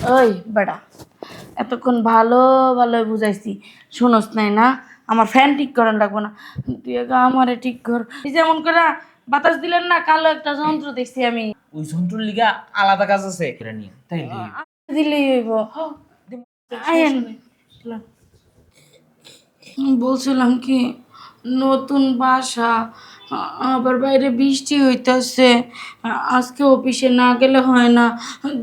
ওই বেটা, এতক্ষণ ভালো ভালো বুঝাইছি, শুনোস নাই না? আমার ফ্যান ঠিক করেন রাখবো না, তুই আগে আমারে ঠিক কর। এই যেমন করে বাতাস দিলেন না, কালো একটা যন্ত্র দেখছি আমি। ওই যন্ত্রর লিগা আলাদা কাজ আছে এটা নিয়ে তাইলে দিলেই হইব। আয়েন। বলছিলাম কি, নতুন বাসা, আবার বাইরে বৃষ্টি হইতেছে, আজকে অফিসে না গেলে হয় না।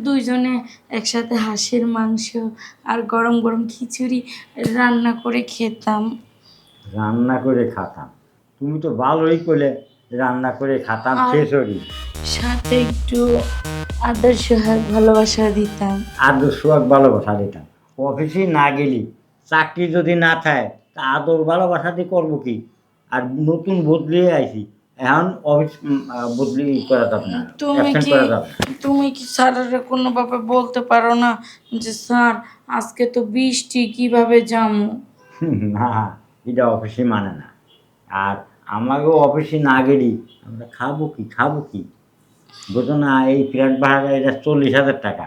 দুইজনে একসাথে হাঁসের মাংস আর গরম গরম খিচুড়ি রান্না করে খেতাম। রান্না করে খাতাম? তুমি তো ভালোই করলে, রান্না করে খাতাম আর শেষরি। সাথে একটু আদর্শ হাত ভালোবাসা দিতাম। আদর সোয়াগ ভালোবাসা দিতাম। অফিসে না গেলি, চাকরি যদি না থাকে তা আদর ভালোবাসা দিয়ে করবো কি? আর নতুন বদলিয়ে আইছি, এখন অফিস বদলি করা যাবে না, তুমি অ্যাবসেন্ট কি করা যাবে না। তুমি কি স্যারের কোনোভাবে বলতে পারো না যে স্যার আজকে তো বৃষ্টি, কিভাবে যাবো? না, এটা অফিসে মানে না। আর আমাকেও অফিসে না গেলি আমরা খাবো কি বুঝো না? এই ফ্ল্যাট ভাড়া এটা 40,000 টাকা,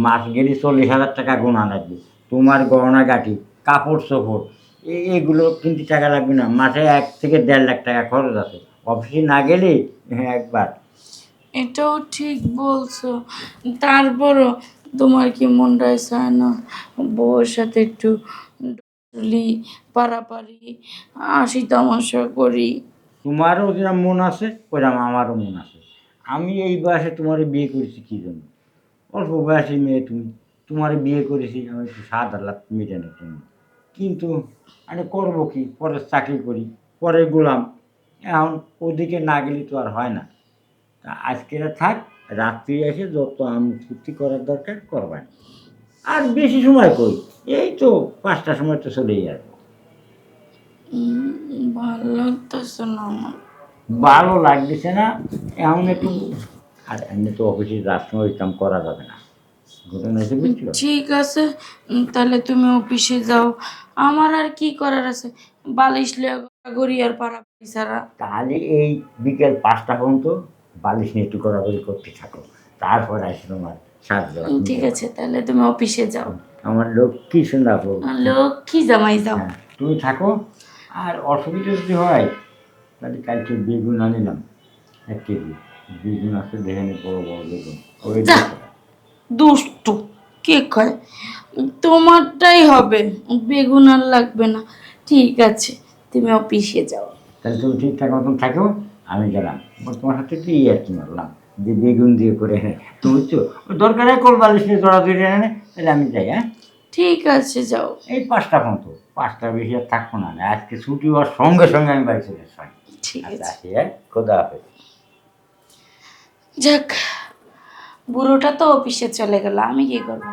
মাস গেলে 40,000 টাকা গোনা লাগবে। তোমার গহনা গাঠি, কাপড় চোপড়, এইগুলো কিনতে টাকা লাগবে না? মাসে 1 থেকে 1.5 লাখ টাকা খরচ আছে অফিসে না গেলে। হ্যাঁ, একবার। এটাও ঠিক বলছো, তারপরও তোমার কি মনটা চায় না বউয়ের সাথে একটু ডলি পারাপারি হাসি তামাশা করি? তোমারও যেরকম মন আছে ওইরকম আমারও মন আছে। আমি এই বয়সে তোমার বিয়ে করেছি কী জন্য? অল্প বয়সী মেয়ে তুমি, তোমার বিয়ে করেছি আমি একটু স্বাদ আহ্লাদ মেটানোর জন্য। কিন্তু আমি করবো কি? পরে চাকরি করি, পরে গোলাম। এখন ওদিকে না গেলে তো আর হয় না। তা আজকে থাক, রাত্রি এসে যত আম ফুর্তি করার দরকার করবেন। আর বেশি সময় কই, এই তো 5টার সময় তো চলেই আসবো। ভালো লাগতেছে না আমার। ভালো লাগতেছে না? এমন একটু। আর এমনি তো অফিসে যাওয়ার সময় ওই কাম করা যাবে না। ঘটনা এসে বুঝলো। ঠিক আছে, তাহলে তুমি অফিসে যাও, আমার আর কি করার আছে? বালিশ গড়ি আর পারাপারি ছাড়া। তাহলে এই বিকেল 5টা পর্যন্ত বালিশ নিয়ে একটু গড়াগড়ি করতে থাকো, তারপর আসে তোমার সাহায্য। ঠিক আছে, তাহলে তুমি অফিসে যাও। আমার লক্ষ্মী সুন্দর। লক্ষ্মী জামাই যাও। হ্যাঁ, তুমি থাকো। আর অসুবিধা যদি হয় তাহলে কালকে বেগুন আনিলাম 1 কেজি। বেগুন আছে, দেখে নি, বড় বড় বেগুন। ওই যা, দুষ্টু, কে খায়? তোমারটাই হবে, বেগুন আর লাগবে না। ঠিক আছে, তুমি অফিসে যাও। তাহলে তুমি ঠিকঠাক মতন থাকো, আমি গেলাম। তোমার হাতে একটু আর কি মারলাম যে বেগুন দিয়ে করে। তুমি বুঝছো, দরকার হয় কোল বালিশ নিয়ে দৌড়াদৌড়ি এনে, তাহলে আমি যাই। হ্যাঁ, ঠিক আছে, যাও। এই 5টা পর্যন্ত, 5টার বেশি আর থাকবো না। আজকে ছুটি হওয়ার সঙ্গে সঙ্গে আমি বাড়ি চলে আসি। ঠিক আচ্ছা, আছে। আসি। হ্যাঁ, খোদা হাফেজ। যাক, বুড়োটা তো অফিসে চলে গেল, আমি কি করব?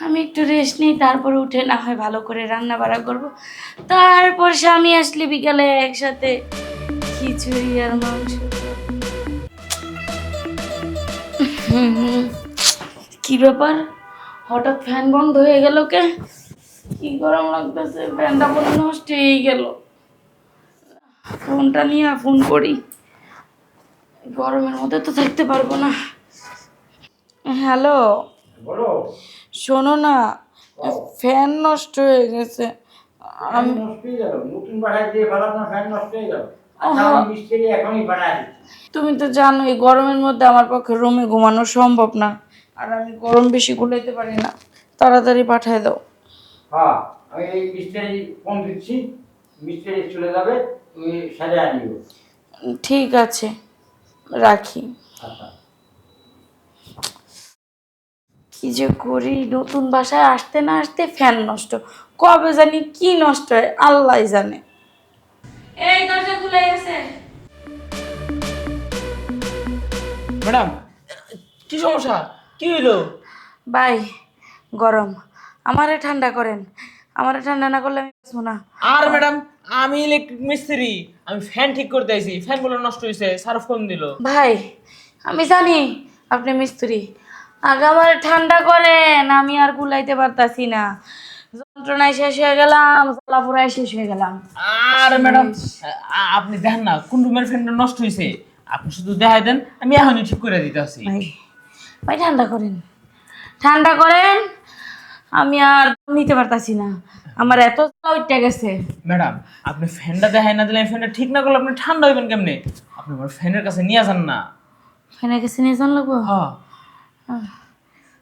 আমি একটু রেস্ট নিই, তারপরে উঠে না হয় ভালো করে রান্না বাড়া করবো। তারপর স্বামী আসলে বিকালে একসাথে খিচুড়ি আর মাংস। হুম, কি ব্যাপার, হঠাৎ ফ্যান বন্ধ হয়ে গেল কে? কি গরম লাগতেছে, ফ্যানটা মনে হয় নষ্ট হয়ে গেল। ফোনটা নিয়ে ফোন করি, গরমের মধ্যে তো থাকতে পারবো না। হ্যালো, বলো। শোনো না, ফ্যান নষ্ট হয়ে গেছে। ফ্যান নষ্ট হয়ে গেল? নতুন বাড়ায় দিয়ে ভালো, আপনার ফ্যান নষ্ট হয়ে গেল? আচ্ছা, আহা, আমি মিস্ত্রি এখনই বাড়াই দিচ্ছি। তুমি তো জানোই গরমের মধ্যে আমার পক্ষে রুমে ঘুমানো সম্ভব না, আর আমি গরম বেশি গুলাইতে পারি না। তাড়াতাড়ি পাঠায় দাও। হ্যাঁ, আমি এই মিস্ত্রি ফোন দিচ্ছি, মিস্ত্রি চলে যাবে, তুমি সাজা আনিও। ঠিক আছে, রাখি। আচ্ছা। কি যে করি, নতুন বাসায় আসতে না আসতে ফ্যান নষ্ট, কবে জানি কি নষ্ট হয় আল্লাহ জানে। এই দরজা খুলে গেছে। ম্যাডাম, কি সমস্যা? কি হইলো? ভাই, গরম, আমারে ঠান্ডা করেন। আমারে ঠান্ডা না করলে আমি বাঁচবো না। আর ম্যাডাম, আমি ইলেকট্রিক মিস্ত্রি, আমি ফ্যান ঠিক করতে আইছি। ফ্যান গুলো নষ্ট হয়েছে, সার্ফ কম দিল। ভাই, আমি জানি আপনি মিস্ত্রি, আগে আমার ঠান্ডা করেন, আমি আর কুলাইতে পারতাছি না। যন্ত্রণায় শেষ হয়ে গেলাম, জ্বালাপুরায় শেষ হয়ে গেলাম। আর ম্যাডাম, আপনি দেখেন না কোন রুমের ফ্যানটা নষ্ট হয়েছে? আপনি শুধু দেখাই দেন, আমি এখনই ঠিক করে দিতে আসি। ভাই, ভাই ঠান্ডা করেন, ঠান্ডা করেন। আমি আর নিতে পারতাছি না, আমার এত উঠে গেছে। ম্যাডাম আপনি ফ্যানটা দেখাই না দিলে ফ্যানটা ঠিক না করলে আপনি ঠান্ডা হইবেন কেমনে? আপনি আমার ফ্যানের কাছে নিয়ে যান না। ফেনে গেছে নিয়ে যান লাগবো? হ্যাঁ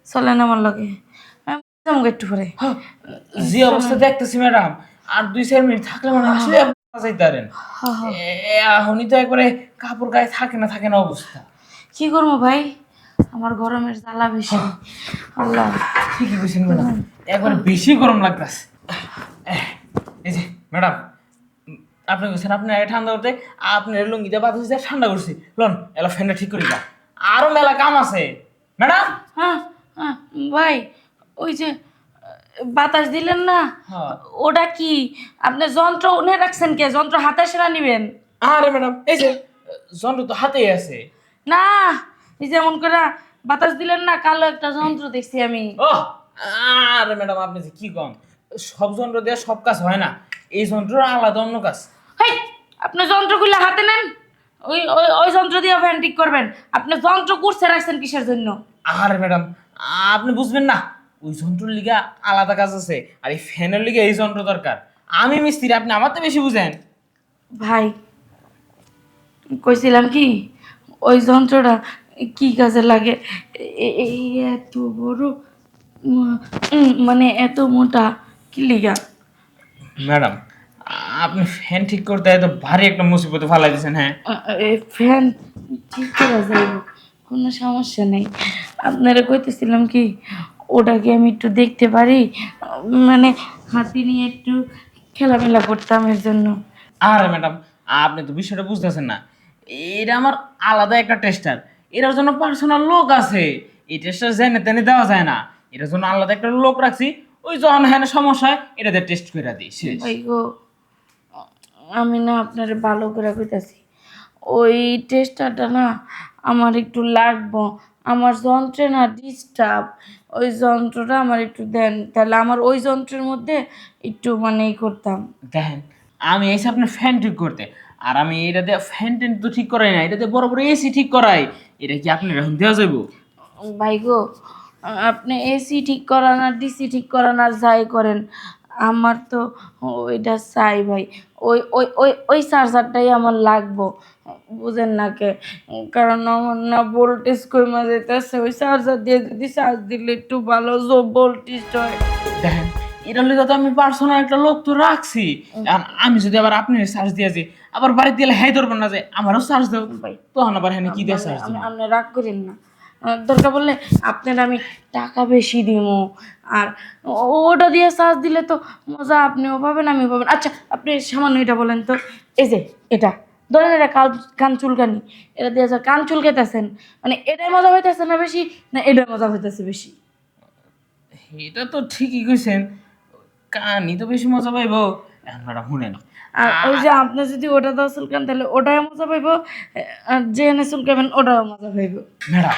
চলেন আমার লগে, আমি যাবো একটু পরে। হ্যাঁ, যে অবস্থা দেখতেছি ম্যাডাম, আর 2-4 মিনিট থাকলে মানে আসলে আপনি যাইতে পারেন। এখনই তো একবারে কাপড় গায়ে থাকে না অবস্থা। কি করবো ভাই, আমার গরমের জ্বালা বেশি। আল্লাহ, ঠিকই কইছেন ম্যাডাম, একবারে বেশি গরম লাগতেছে। এই যে ম্যাডাম, আপনি কইছেন আপনি আগে ঠান্ডা করতে, আপনার লুঙ্গিতে বাতাস দিয়ে ঠান্ডা করছি। লন এলা ফ্যানটা ঠিক করি না, আরো মেলা কাম আছে ম্যাডাম। হ্যাঁ হ্যাঁ ভাই, ওই যে বাতাস দিলেন না, হ্যাঁ। ওটা কি আপনি যন্ত্র উনে রাখছেন? কে যন্ত্র হাতে সেরা নিবেন? আরে ম্যাডাম এই যে যন্ত্র তো হাতেই আছে। না, এই যেমন করে বাতাস দিলেন না, কালো একটা যন্ত্র দেখছি আমি। ও আরে ম্যাডাম আপনি যে কি কম, সব যন্ত্র দিয়ে সব কাজ হয় না, এই যন্ত্র আলাদা অন্য কাজ। হেই, আপনি যন্ত্রগুলো হাতে নেন, ওই ওই ওই যন্ত্র দিয়ে ফ্যান ঠিক করবেন। আপনি যন্ত্র কুরছে রাখছেন কিসের জন্য? আরে ম্যাডাম আপনি বুঝবেন না, ওই যন্ত্রের লিগা আলাদা কাজ আছে, আর এই ফ্যানের লিগে এই যন্ত্র দরকার। আমি মিস্ত্রি, আপনি আমার তো বেশি বুঝেন। ভাই কইছিলাম কি, ওই যন্ত্রটা কি কাজে লাগে? এই এত বড়, মানে এত মোটা, কি লিগা? ম্যাডাম আপনি ফ্যান ঠিক করতে এত ভারী একটা মুসিবতে ফালাই দিয়েছেন। হ্যাঁ ফ্যান ঠিক করা যাইব, কোনো সমস্যা নেই। আপনারা কইতেছিলাম কি, ওটাকে আমি একটু দেখতে পারি, মানে হাতি নিয়ে একটু খেলামেলা করতাম এর জন্য। আরে ম্যাডাম আপনি তো বিষয়টা বুঝতেছেন না, এটা আমার আলাদা একটা টেস্টার, এটার জন্য পার্সোনাল লোক আছে। এই টেস্টার জেনে তেনে দেওয়া যায় না, এটার জন্য আলাদা একটা লোক রাখছি। ওই যখন হ্যাঁ সমস্যা হয় এটাতে টেস্ট করে দিই শেষ। ভাই গো, আমি না আপনার ভালো করে কইতাছি, ওই টেস্টারটা না আমার একটু লাগবো, আমার যন্ত্রে না ডিস্টার্ব। ওই যন্ত্রটা আমার একটু দেন, তাহলে আমার ওই যন্ত্রের মধ্যে একটু মানে ই করতাম। দেখেন আমি এসে আপনার ফ্যান ঠিক করতে, আর আমি এটাতে ফ্যান ট্যান তো ঠিক করাই না, এটাতে বড় বড় এসি ঠিক করাই। এটা কি আপনার এখন দেওয়া যাবো? ভাই গো, আপনি এসি ঠিক করান আর ডিসি ঠিক করান আর যাই করেন, আমার তো ওইটা চাই ভাই। ওই ওই ওই ওই চার্জারটাই আমার লাগবো, বুঝেন না কে? কারণ আমার না ভোল্টেজ কমে যেতেছে, ওই চার্জার দিয়ে যদি চার্জ দিলে একটু ভালো ভোল্টেজ হয়। দেখেন এটার লিগে তো আমি পার্সোনাল একটা লোক তো রাখছি। এখন আমি যদি আবার আপনি চার্জ দিয়েছি, আবার বাড়িতে গেলে হ্যাঁ ধরবেন না যে আমারও চার্জ দেব ভাই, তখন আবার হ্যাঁ কি দিয়ে চার্জ দিব? আপনি রাগ করেন না, দরকার বললে আপনার আমি টাকা বেশি দিব, আর ওটা দিয়ে চার্জ দিলে তো মজা আপনিও পাবেন আমিও পাবেন। আচ্ছা আপনি সামান্য এটা বলেন তো, এই যে এটা ধরেন, এটা কান চুলকানি, এটা দিয়ে যা কান চুলকাইতেছেন, মানে এটাই মজা হইতেছে না বেশি, না এটাই মজা হইতেছে বেশি? এটা তো ঠিকই কইছেন, কানি তো বেশি মজা পাইবো। এখন ম্যাডাম শুনেন, আর ওই যে আপনি যদি ওটা দাও চুলকান, তাহলে ওটাও মজা পাইব, আর যে এনে চুলকাবেন ওটাও মজা পাইব। ম্যাডাম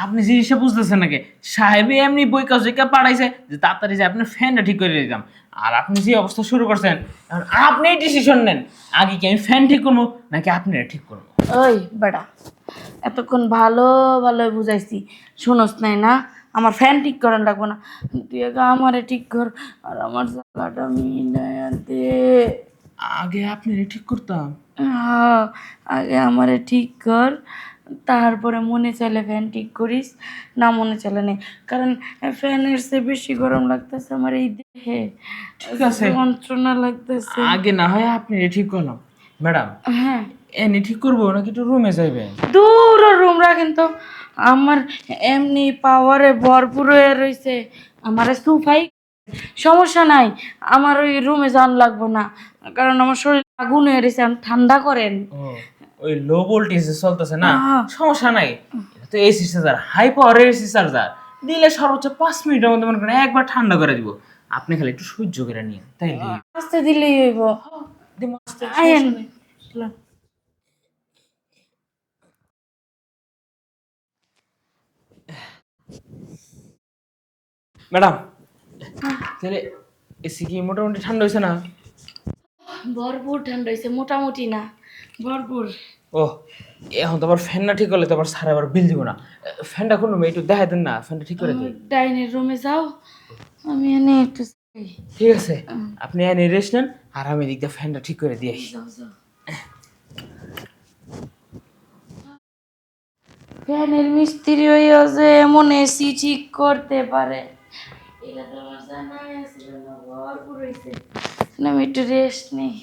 আপনি জিনিসটা বুঝতেছেন নাকি? সাহেবে এমনি বই কাজে পাঠাইছে যে তাড়াতাড়ি যে আপনি ফ্যানটা ঠিক করে দিতাম, আর আপনি যে অবস্থা শুরু করছেন, এখন আপনি ডিসিশন নেন, আগে কি আমি ফ্যান ঠিক করবো নাকি আপনারা ঠিক করবো? ওই বেটা, এতক্ষণ ভালো ভালো বুঝাইছি, শুনোস নাই না? আমার ফ্যান ঠিক করান লাগবো না, তুই আগে আমারে ঠিক কর, আর আমার জায়গাটা মিলাইয়া দে। আগে আপনারা ঠিক করতাম। হ্যাঁ, আগে আমারে ঠিক কর, তারপরে মনে চাইলে ফ্যান ঠিক করিস, না মনে চাইলে নেই। কারণ ফ্যানের চেয়ে বেশি গরম লাগতেছে আমার এই দেহে, ঠিক আছে। যন্ত্রণা লাগতেছে। আগে না হয় আপনারা ঠিক করলাম, ম্যাডাম হ্যাঁ, এনে ঠিক করবো নাকি একটু রুমে যাইবেন? দূর রুম রাখেন তো, আমার এমনি পাওয়ারে ভরপুর হয়ে রয়েছে, আমার সুফাই সমস্যা নাই, আমার ওই রুমে যান লাগবো না, কারণ আমার শরীর আগুন হয়ে রয়েছে, আমি ঠান্ডা করেন। ও ওই লো ভোল্টেজে চলতেছে না, হ্যাঁ। সমস্যা নাই। এটা তো এসি চার্জার, হাই পাওয়ারের এসি চার্জার, দিলে সর্বোচ্চ 5 মিনিটের মধ্যে মনে করেন একবার ঠান্ডা করে দিব। আপনি খালি একটু সহ্য করে নিন তাইলে। আস্তে দিলেই হইব। দিমু আস্তে, আয়েন। সমস্যা নাই। ম্যাডাম তাহলে এসি কি মোটামুটি ঠান্ডা হয়েছে না? ভরপুর ঠান্ডা হয়েছে, মোটামুটি না, ভরপুর। ও এখন তো আবার ফ্যান না ঠিক করলে তো আবার স্যার আবার বিল দিব না। ফ্যানটা কোন রুমে একটু দেখাই দেন না, ফ্যানটা ঠিক করে দিই। ডাইনের রুমে যাও, আমি এনে একটু যাই। ঠিক আছে, আপনি এনে রেস্ট নেন, আর আমি এদিক দিয়ে ফ্যানটা ঠিক করে দিয়ে আসি। যাও যাও। ফ্যানের মিস্ত্রি হইয়া যে এমন এসি ঠিক করতে পারে এটা তো আমার জানা ছিল না, ভরপুর হইছে। আমি একটু রেস্ট নেই।